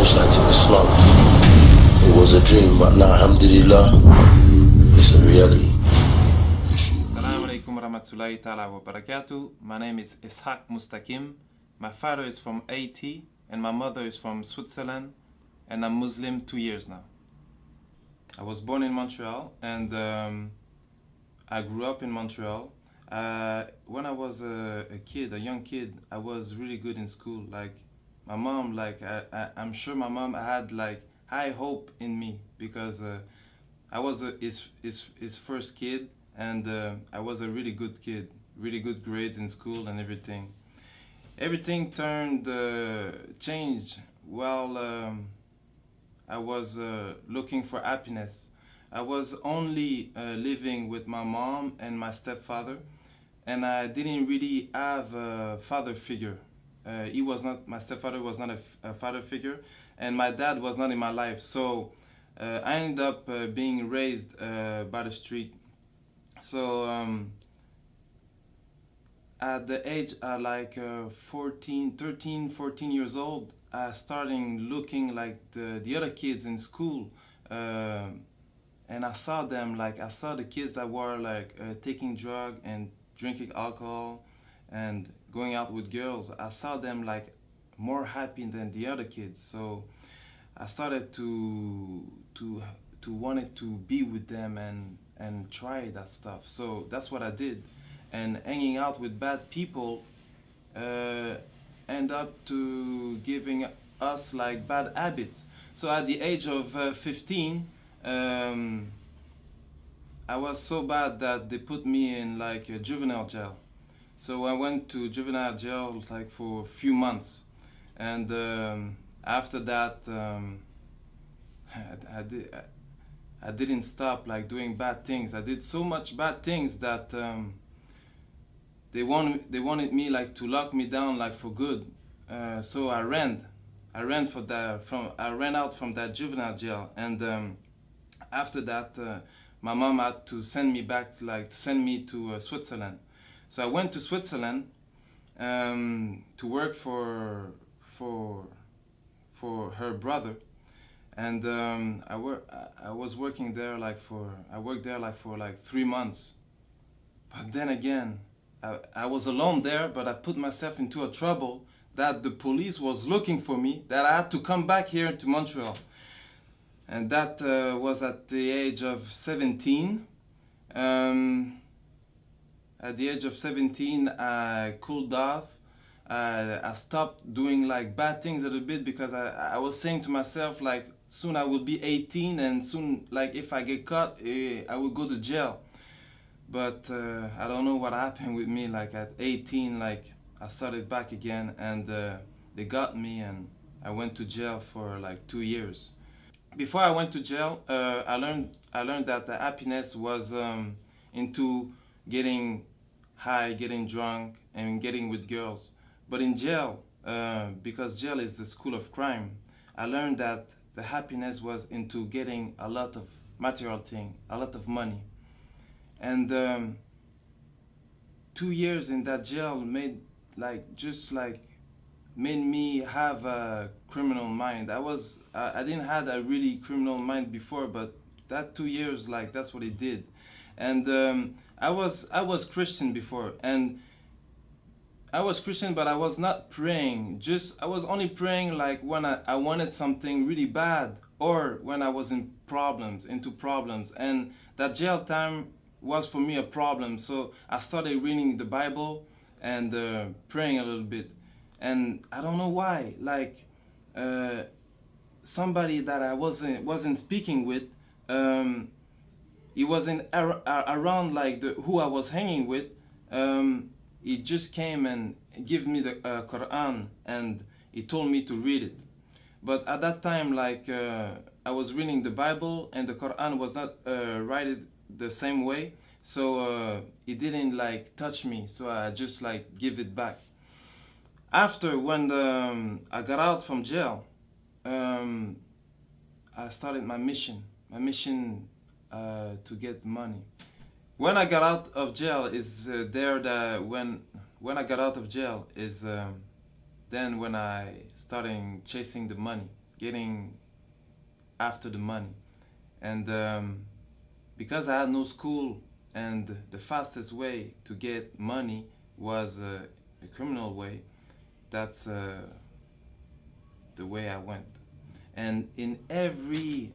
close line to Islam. It was a dream, but now, alhamdulillah, it's a reality. Assalamu alaikum warahmatullahi ta'ala wa barakatuh. My name is Ishaq Mustaqim. My father is from Haiti and my mother is from Switzerland, and I'm Muslim 2 years now. I was born in Montreal and I grew up in Montreal. When I was a young kid, I was really good in school. Like my mom, I'm sure my mom had like high hope in me because I was his first kid, and I was a really good kid, really good grades in school and everything. Everything changed while I was looking for happiness. I was only living with my mom and my stepfather, and I didn't really have a father figure. My stepfather was not a father figure, and my dad was not in my life. So I ended up being raised by the street. So at the age like 13, 14 years old, I started looking like the other kids in school, and I saw the kids that were like taking drugs and drinking alcohol and going out with girls. I saw them like more happy than the other kids. So I started to wanted to be with them and try that stuff. So that's what I did. And hanging out with bad people end up to giving us like bad habits. So at the age of 15, I was so bad that they put me in like a juvenile jail. So I went to juvenile jail like for a few months, and after that I didn't stop like doing bad things. I did so much bad things that they wanted me like to lock me down like for good. So I ran out from that juvenile jail, and after that my mom had to send me back to Switzerland. So I went to Switzerland to work for her brother, and I worked there like for 3 months. But then again, I was alone there, but I put myself into a trouble that the police was looking for me, that I had to come back here to Montreal. And that was at the age of 17. At the age of 17, I cooled off. I stopped doing like bad things a little bit because I was saying to myself like soon I will be 18, and soon like if I get caught, I will go to jail. But I don't know what happened with me. Like at 18, like I started back again, and they got me, and I went to jail for like 2 years. Before I went to jail, I learned that the happiness was into getting high, getting drunk, and getting with girls. But in jail, because jail is the school of crime, I learned that the happiness was into getting a lot of material thing, a lot of money. And 2 years in that jail made me have a criminal mind. I didn't have a really criminal mind before, but that 2 years, like that's what it did. And I was Christian before, and I was Christian, but I was not praying. I was only praying like when I wanted something really bad, or when I was into problems. And that jail time was for me a problem. So I started reading the Bible and praying a little bit. And I don't know why, like somebody that I wasn't speaking with, he wasn't around like who I was hanging with. He just came and gave me the Quran, and he told me to read it. But at that time, like I was reading the Bible, and the Quran was not written the same way, so it didn't like touch me. So I just like give it back. After when I got out from jail, I started my mission to get money. When I got out of jail then when I started chasing the money. getting after the money. And because I had no school, and the fastest way to get money was a criminal way, that's the way I went. And in every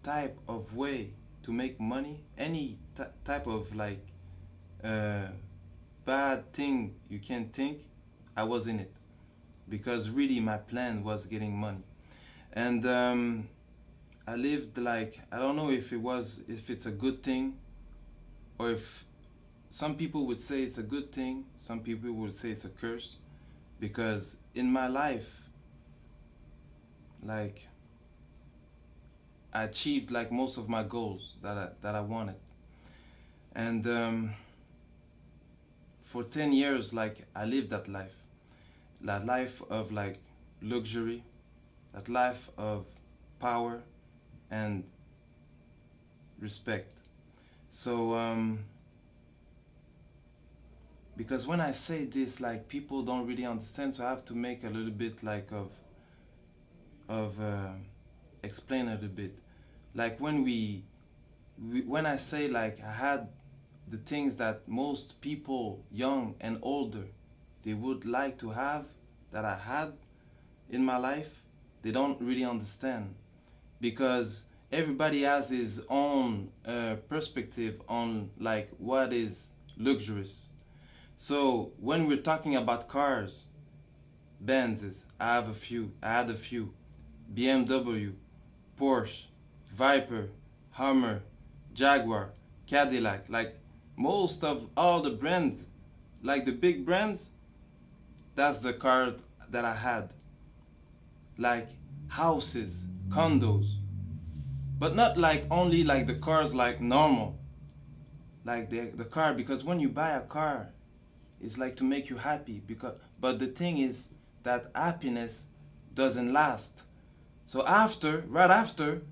type of way to make money, any type of like bad thing you can think, I was in it, because really my plan was getting money. And I lived like, I don't know if it's a good thing, or if some people would say it's a good thing, some people would say it's a curse, because in my life, like, I achieved like most of my goals that I wanted. And for 10 years, like, I lived that life of like luxury, that life of power and respect. So because when I say this, like, people don't really understand, so I have to make a little bit like of explain a little bit. Like when I say like I had the things that most people, young and older, they would like to have, that I had in my life, they don't really understand, because everybody has his own perspective on like what is luxurious. So when we're talking about cars, Benzes, I had a few, BMW, Porsche, Viper, Hummer, Jaguar, Cadillac, like most of all the brands, like the big brands, that's the car that I had. Like houses, condos, but not like only like the cars like normal, like the car, because when you buy a car, it's like to make you happy, but the thing is that happiness doesn't last. So right after,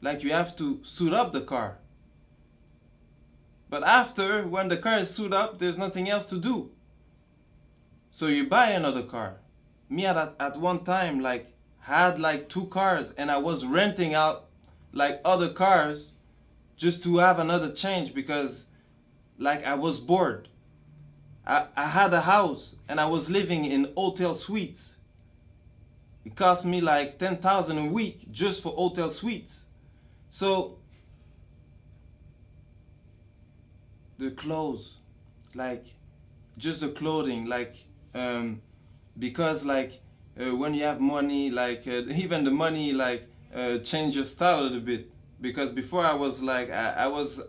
like, you have to suit up the car. But after, when the car is suited up, there's nothing else to do. So you buy another car. Me at one time, like, had like 2 cars, and I was renting out like other cars just to have another change, because like I was bored. I had a house and I was living in hotel suites. It cost me like 10,000 a week just for hotel suites. So the clothes, like just the clothing, like because like when you have money, like even the money like change your style a little bit. Because before I was like I was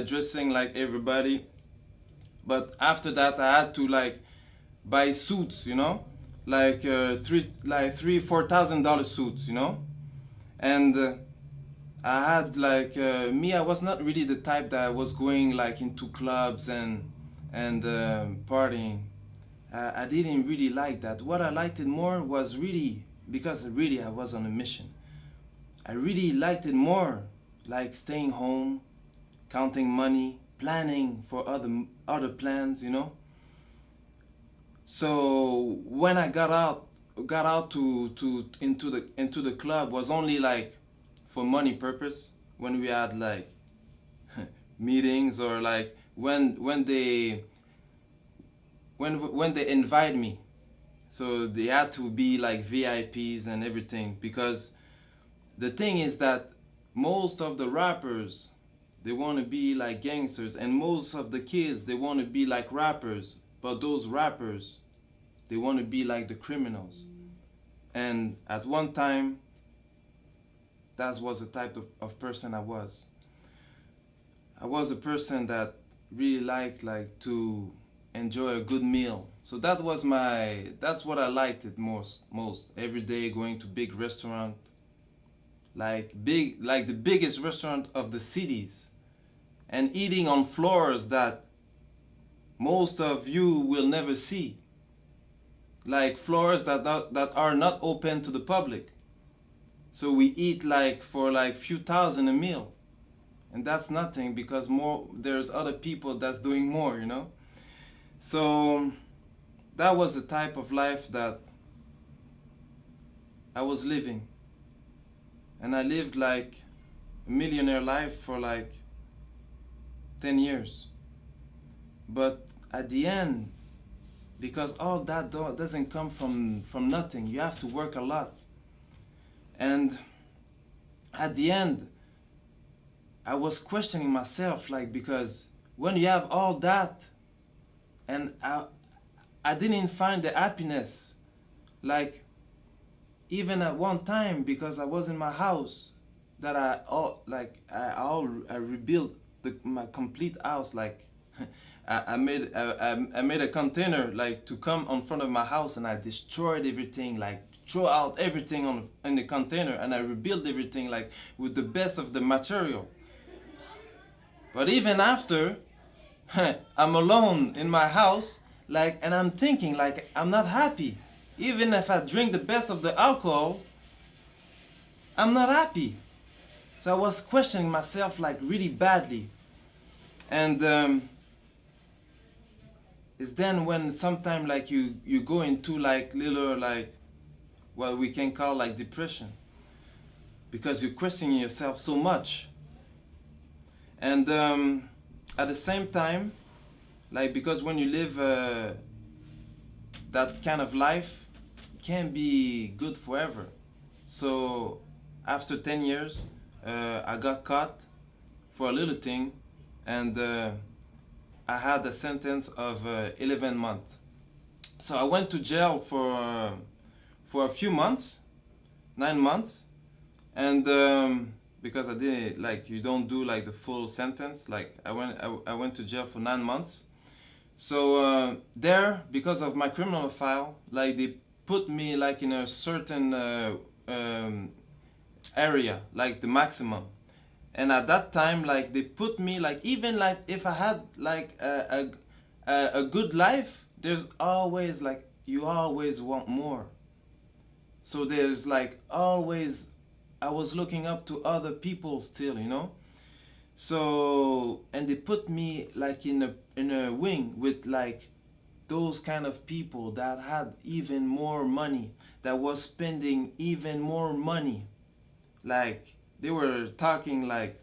dressing like everybody, but after that I had to like buy suits, you know, like $3,000-4,000 suits, you know. And I had like me, I was not really the type that was going like into clubs and partying. I didn't really like that. What I liked it more was really, because really I was on a mission, I really liked it more like staying home, counting money, planning for other plans, you know. So when I got out to into the club, was only like for money purpose, when we had like meetings, or like when they invite me. So they had to be like VIPs and everything, because the thing is that most of the rappers, they want to be like gangsters, and most of the kids, they want to be like rappers, but those rappers, they want to be like the criminals. And at one time, that was the type of person I was. I was a person that really liked like to enjoy a good meal. So that's what I liked it most. Every day going to big restaurant, like the biggest restaurant of the cities, and eating on floors that most of you will never see. Like floors that are not open to the public. So we eat like for like few thousand a meal. And that's nothing, because there's other people that's doing more, you know? So that was the type of life that I was living. And I lived like a millionaire life for like 10 years. But at the end, because all that doesn't come from nothing, you have to work a lot. And at the end, I was questioning myself, like, because when you have all that, and I didn't find the happiness, like, even at one time, because I was in my house, that I rebuilt my complete house. Like, I made a container, like, to come in front of my house, and I destroyed everything, like throw out everything in the container, and I rebuilt everything, like, with the best of the material. But even after, I'm alone in my house, like, and I'm thinking, like, I'm not happy. Even if I drink the best of the alcohol, I'm not happy. So I was questioning myself, like, really badly. And it's then when sometime, like, you go into, like, little, like, what we can call, like, depression, because you're questioning yourself so much. And at the same time, like, because when you live that kind of life, it can't be good forever. So after 10 years, I got caught for a little thing, and I had a sentence of 11 months. So I went to jail for a few months, 9 months, and because I didn't, like, you don't do, like, the full sentence. Like, I went to jail for 9 months. So there, because of my criminal file, like, they put me, like, in a certain area, like the maximum. And at that time, like, they put me, like, even, like, if I had, like, a good life, there's always, like, you always want more. So there's, like, always, I was looking up to other people still, you know. So, and they put me, like, in a wing with, like, those kind of people that had even more money, that was spending even more money. Like, they were talking, like,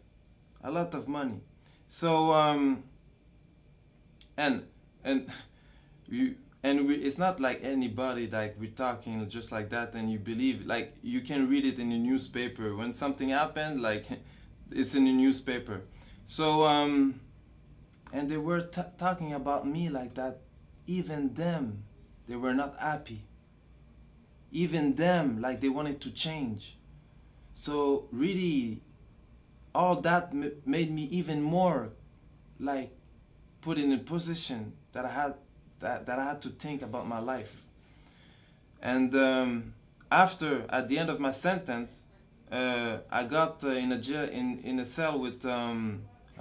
a lot of money. So and it's not like anybody, like, we're talking just like that and you believe, like, you can read it in the newspaper when something happened, like, it's in the newspaper. So and they were talking about me like that. Even them, they were not happy. Even them, like, they wanted to change. So really, all that made me even more, like, put in a position that I had to think about my life. And at the end of my sentence, I got in a jail, in a cell with a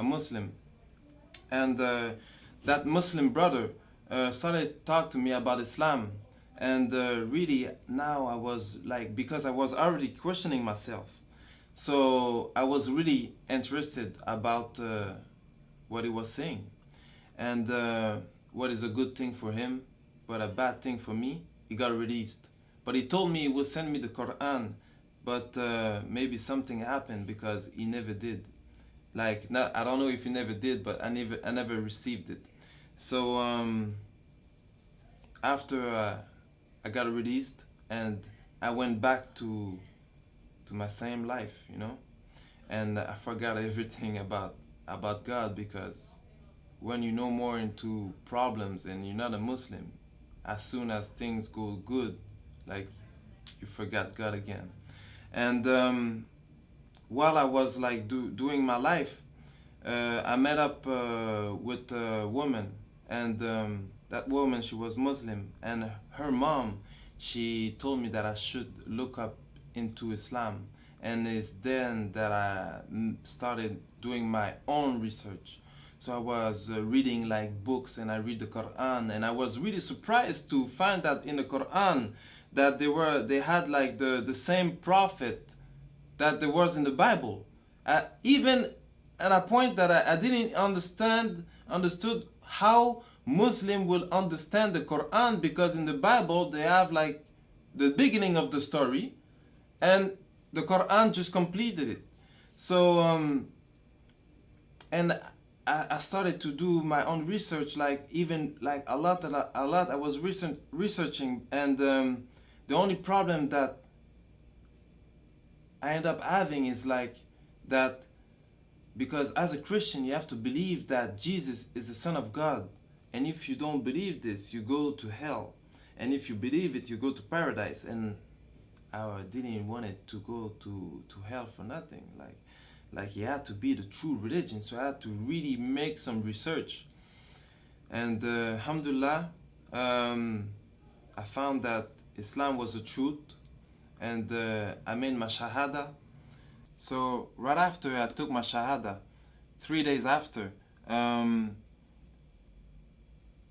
Muslim, and that Muslim brother started to talk to me about Islam. And really, now I was, like, because I was already questioning myself, so I was really interested about what he was saying, and what is a good thing for him, but a bad thing for me. He got released, but he told me he would send me the Quran, but maybe something happened, because he never did. Like, I don't know if he never did, but I never received it. So after I got released, and I went back to my same life, you know, and I forgot everything about God, because when you know more into problems and you're not a Muslim, as soon as things go good, like, you forgot God again. And while I was, like, doing my life, I met up with a woman, and that woman, she was Muslim, and her mom, she told me that I should look up into Islam. And it's then that I started doing my own research. So I was reading, like, books, and I read the Quran, and I was really surprised to find that in the Quran that they had, like, the same prophet that there was in the Bible. Even at a point that I didn't understood how Muslim will understand the Quran, because in the Bible they have, like, the beginning of the story, and the Quran just completed it. So and I started to do my own research, like even like a lot I was researching, and the only problem that I end up having is like that, because as a Christian you have to believe that Jesus is the Son of God, and if you don't believe this you go to hell, and if you believe it you go to paradise. And I didn't want it to go to hell for nothing. Like it had to be the true religion, so I had to really make some research. And alhamdulillah, I found that Islam was the truth, and I made my shahada. So right after I took my shahada, 3 days after, my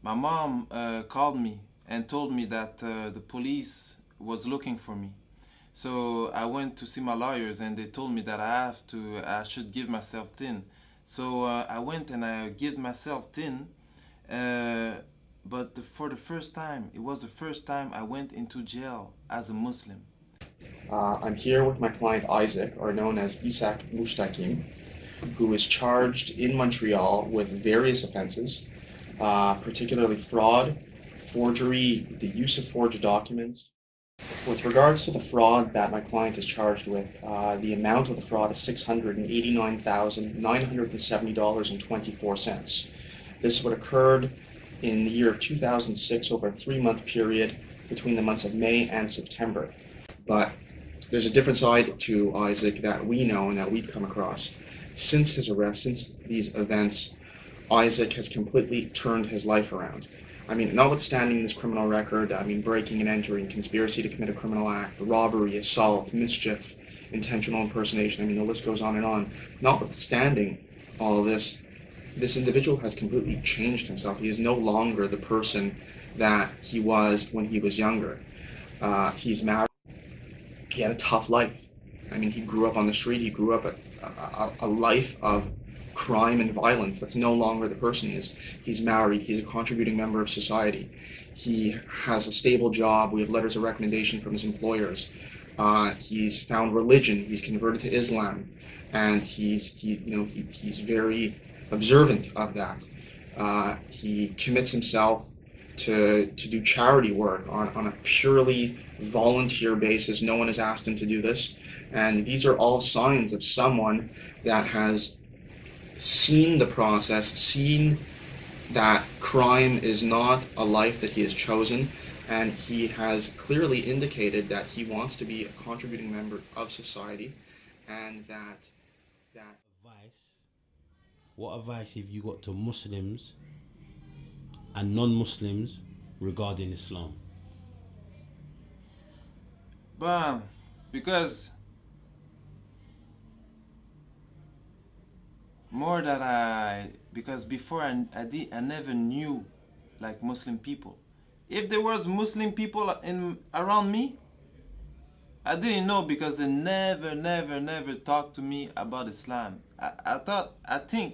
mom called me and told me that the police was looking for me. So I went to see my lawyers, and they told me that I should give myself thin. So I went and I gave myself thin, but for the first time, it was the first time I went into jail as a Muslim. I'm here with my client Isaac, or known as Ishaq Mustaqim, who is charged in Montreal with various offenses, particularly fraud, forgery, the use of forged documents. With regards to the fraud that my client is charged with, the amount of the fraud is $689,970.24. This is what occurred in the year of 2006 over a 3-month period between the months of May and September. But there's a different side to Isaac that we know and that we've come across. Since his arrest, since these events, Isaac has completely turned his life around. I mean, notwithstanding this criminal record, breaking and entering, conspiracy to commit a criminal act, robbery, assault, mischief, intentional impersonation, the list goes on and on. Notwithstanding all of this, this individual has completely changed himself. He is no longer the person that he was when he was younger. He's married. He had a tough life. He grew up on the street. He grew up a life of crime and violence. That's no longer the person he is. He's married. He's a contributing member of society. He has a stable job. We have letters of recommendation from his employers. He's found religion. He's converted to Islam, and he's very observant of that. He commits himself to do charity work on a purely volunteer basis. No one has asked him to do this, and these are all signs of someone that has seen the process, seen that crime is not a life that he has chosen, and he has clearly indicated that he wants to be a contributing member of society, and that advice, what advice have you got to Muslims and non-Muslims regarding Islam? But because before I never knew like Muslim people. If there was Muslim people around me, I didn't know, because they never talked to me about Islam. I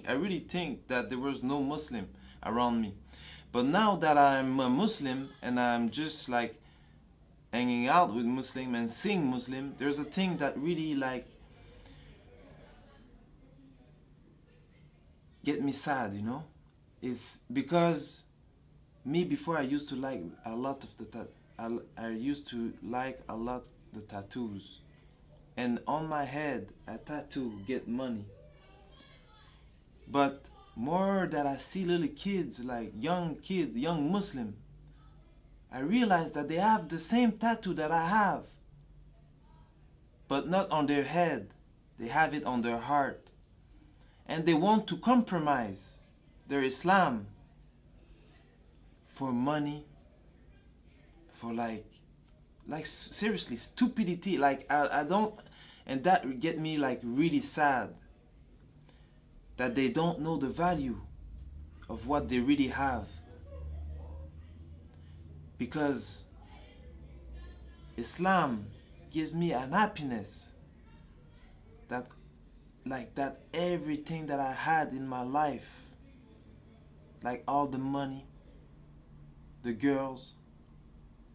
really think that there was no Muslim around me. But now that I'm a Muslim and I'm just like hanging out with Muslim and seeing Muslim, there's a thing that really like get me sad, is because me, before I used to like a lot of I used to like a lot the tattoos, and on my head a tattoo get money. But more that I see little kids, like young kids, young Muslim, I realize that they have the same tattoo that I have, but not on their head. They have it on their heart, and they want to compromise their Islam for money, for like seriously stupidity. Like I don't, and that get me like really sad, that they don't know the value of what they really have. Because Islam gives me an happiness that everything that I had in my life, like all the money, the girls,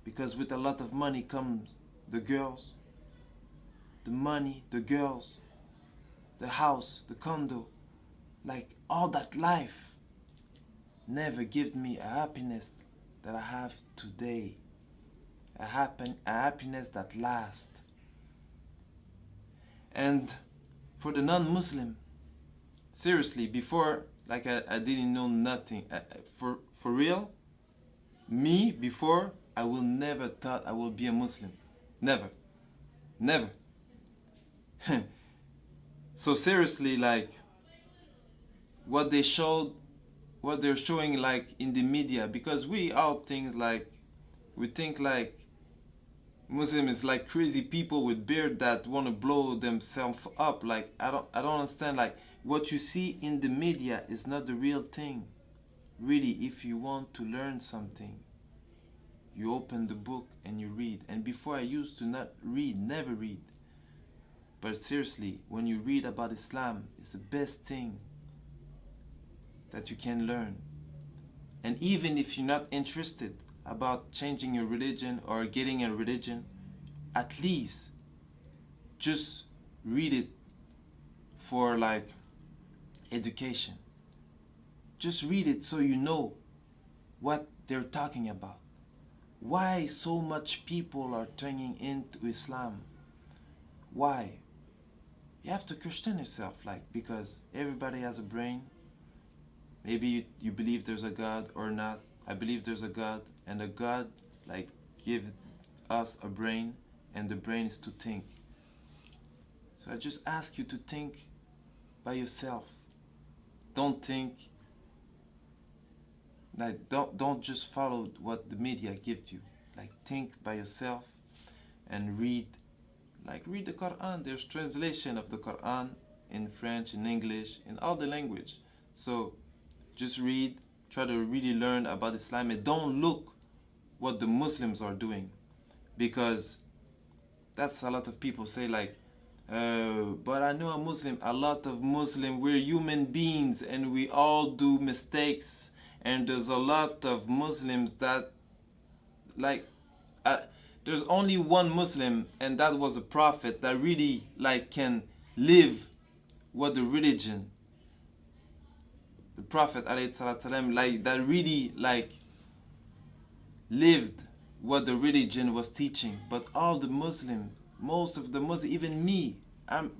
because with a lot of money comes the girls, the money, the girls, the house, the condo, like all that life never give me a happiness that I have today. A happiness that lasts. And for the non-Muslim, seriously, before, like I didn't know nothing. For real, me, before, I will never thought I will be a Muslim. Never. Never. So seriously, like, what they're showing, like, in the media, because we all think like, Muslim is like crazy people with beard that want to blow themselves up. Like, I don't understand. Like, what you see in the media is not the real thing. Really, if you want to learn something, you open the book and you read. And before, I used to not read, never read. But seriously, when you read about Islam, it's the best thing that you can learn. And even if you're not interested about changing your religion or getting a religion, at least just read it for like education. Just read it so you know what they're talking about. Why so much people are turning into Islam? Why? You have to question yourself, like, because everybody has a brain. Maybe you believe there's a God or not. I believe there's a God, and a God like give us a brain, and the brain is to think. So I just ask you to think by yourself. Don't think like don't just follow what the media gives you. Like, think by yourself and read. Like, read the Quran. There's translation of the Quran in French, in English, in all the language. So just read, try to really learn about Islam, and don't look what the Muslims are doing, because that's a lot of people say, like, but I know a Muslim. A lot of Muslims, we're human beings and we all do mistakes, and there's a lot of Muslims that, like, there's only one Muslim, and that was a prophet that really like can live what the religion, the Prophet ﷺ, like, that really like lived what the religion was teaching. But all the Muslims, most of the Muslims, even me, I'm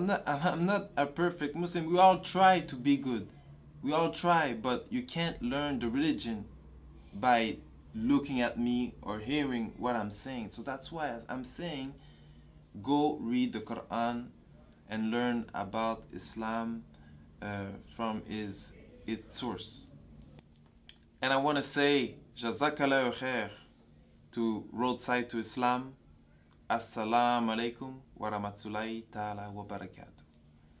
not a perfect Muslim. We all try to be good. We all try, but you can't learn the religion by looking at me or hearing what I'm saying. So that's why I'm saying, go read the Quran and learn about Islam from its source. And I want to say Jazakallahu khair to Roadside to Islam. Assalamu alaikum wa rahmatullahi ta'ala wa barakatuh.